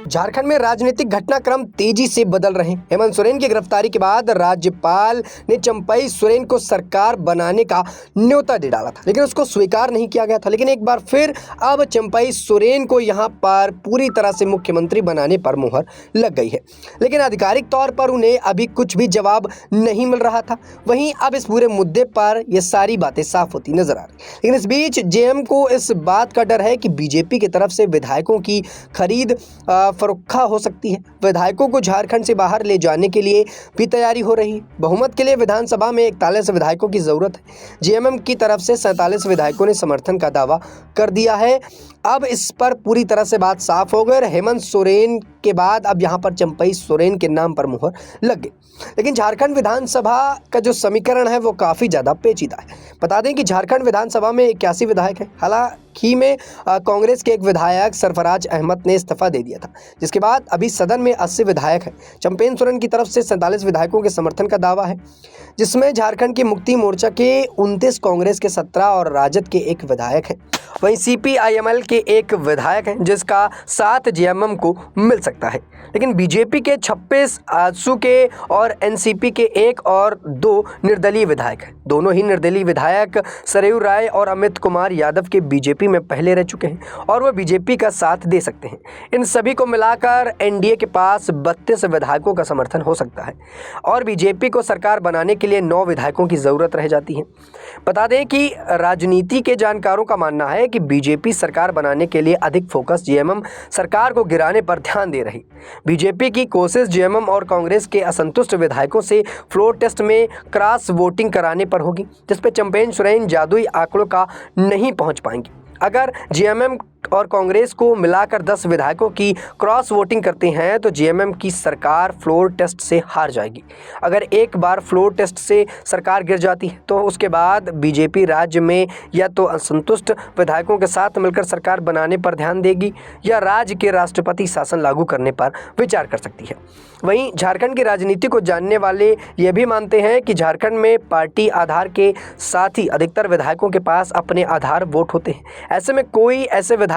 झारखंड में राजनीतिक घटनाक्रम तेजी से बदल रहे हैं। हेमंत सोरेन की गिरफ्तारी के बाद राज्यपाल ने चंपई सोरेन को सरकार बनाने का न्योता दे डाला था, लेकिन उसको स्वीकार नहीं किया गया था। लेकिन एक बार फिर अब चंपई सोरेन को यहां पर पूरी तरह से मुख्यमंत्री बनाने पर मुहर लग गई है, लेकिन आधिकारिक तौर पर उन्हें अभी कुछ भी जवाब नहीं मिल रहा था। वहीं अब इस पूरे मुद्दे पर यह सारी बातें साफ होती नजर आ रही। लेकिन इस बीच जेएम को इस बात का डर है कि बीजेपी की तरफ से विधायकों की खरीद फरोख्त हो सकती है। विधायकों को झारखंड से बाहर ले जाने के लिए भी तैयारी हो रही है। बहुमत के लिए विधानसभा में 41 विधायकों की जरूरत है। जेएमएम की तरफ से 47 विधायकों ने समर्थन का दावा कर दिया है। अब इस पर पूरी तरह से बात साफ हो गई और हेमंत सोरेन के बाद अब यहां पर चंपई सोरेन के नाम पर मुहर लग गई। लेकिन झारखंड विधानसभा का जो समीकरण है वो काफ़ी ज़्यादा पेचीदा है। बता दें कि झारखंड विधानसभा में 81 विधायक हैं। हालांकि में कांग्रेस के एक विधायक सरफराज अहमद ने इस्तीफा दे दिया था, जिसके बाद अभी सदन में 80 विधायक हैं। चंपई सोरेन की तरफ से 47 विधायकों के समर्थन का दावा है, जिसमें झारखंड की मुक्ति मोर्चा के 29, कांग्रेस के 17 और राजद के 1 विधायक हैं। वहीं सीपीआईएमएल के 1 विधायक हैं, जिसका साथ जेएमएम को मिल सकता है। लेकिन बीजेपी के 26, आजसू के और एनसीपी के 1 और 2 निर्दलीय विधायक हैं। दोनों ही निर्दलीय विधायक सरयू राय और अमित कुमार यादव के बीजेपी में पहले रह चुके हैं और वह बीजेपी का साथ दे सकते हैं। इन सभी को मिलाकर एनडीए के पास 32 विधायकों का समर्थन हो सकता है और बीजेपी को सरकार बनाने के लिए 9 विधायकों की जरूरत रह जाती है। बता दें कि राजनीति के जानकारों का मानना है कि बीजेपी सरकार बनाने के लिए अधिक फोकस जेएमएम सरकार को गिराने पर ध्यान दे रही। बीजेपी की कोशिश जेएमएम और कांग्रेस के असंतुष्ट विधायकों से फ्लोर टेस्ट में क्रॉस वोटिंग कराने पर होगी, जिस पर चंपई सोरेन जादुई आंकड़ों का नहीं पहुंच पाएंगे। अगर जेएमएम और कांग्रेस को मिलाकर 10 विधायकों की क्रॉस वोटिंग करते हैं तो जेएमएम की सरकार फ्लोर टेस्ट से हार जाएगी। अगर एक बार फ्लोर टेस्ट से सरकार गिर जाती है तो उसके बाद बीजेपी राज्य में या तो असंतुष्ट विधायकों के साथ मिलकर सरकार बनाने पर ध्यान देगी या राज्य के राष्ट्रपति शासन लागू करने पर विचार कर सकती है। वहीं झारखंड की राजनीति को जानने वाले ये भी मानते हैं कि झारखंड में पार्टी आधार के साथ ही अधिकतर विधायकों के पास अपने आधार वोट होते हैं। ऐसे में कोई ऐसे विधायक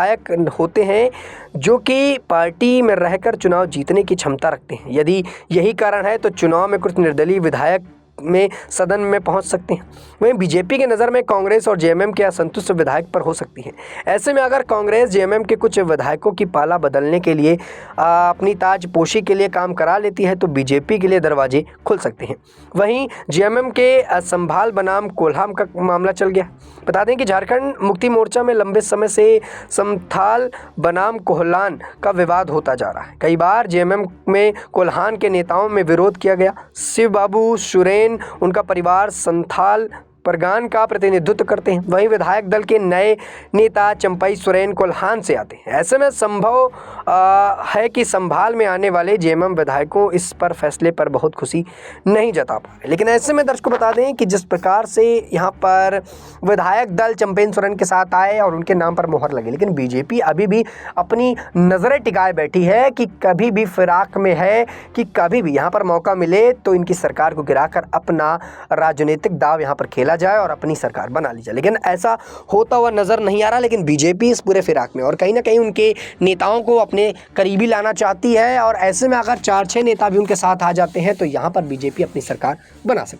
होते हैं जो कि पार्टी में रहकर चुनाव जीतने की क्षमता रखते हैं। यदि यही कारण है तो चुनाव में कुछ निर्दलीय विधायक में सदन में पहुंच सकते हैं। वहीं बीजेपी के नज़र में कांग्रेस और जेएमएम के असंतुष्ट विधायक पर हो सकती है। ऐसे में अगर कांग्रेस जेएमएम के कुछ विधायकों की पाला बदलने के लिए अपनी ताजपोशी के लिए काम करा लेती है तो बीजेपी के लिए दरवाजे खुल सकते हैं। वहीं जेएमएम के संभाल बनाम कोल्हान का मामला चल गया। बता दें कि झारखंड मुक्ति मोर्चा में लंबे समय से संथाल बनाम कोल्हान का विवाद होता जा रहा है। कई बार जेएमएम में कोल्हान के नेताओं में विरोध किया गया। शिव बाबू सोरेन उनका परिवार संथाल परगान का प्रतिनिधित्व करते हैं। वहीं विधायक दल के नए नेता चंपई सोरेन कोल्हान से आते हैं। ऐसे में संभव है कि संभाल में आने वाले जेएमएम विधायकों इस पर फैसले पर बहुत खुशी नहीं जता पा रहे। लेकिन ऐसे में दर्शकों बता दें कि जिस प्रकार से यहाँ पर विधायक दल चंपई सोरेन के साथ आए और उनके नाम पर मोहर लगी, लेकिन बीजेपी अभी भी अपनी नज़रें टिकाए बैठी है कि कभी भी फिराक में है कि कभी भी यहाँ पर मौका मिले तो इनकी सरकार को गिराकर अपना राजनीतिक दाव यहाँ पर खेला जाए और अपनी सरकार बना ली जाए। लेकिन ऐसा होता हुआ नजर नहीं आ रहा। लेकिन बीजेपी इस पूरे फिराक में और कहीं ना कहीं उनके नेताओं को अपने करीबी लाना चाहती है और ऐसे में अगर 4-6 नेता भी उनके साथ आ जाते हैं तो यहाँ पर बीजेपी अपनी सरकार बना सकती है।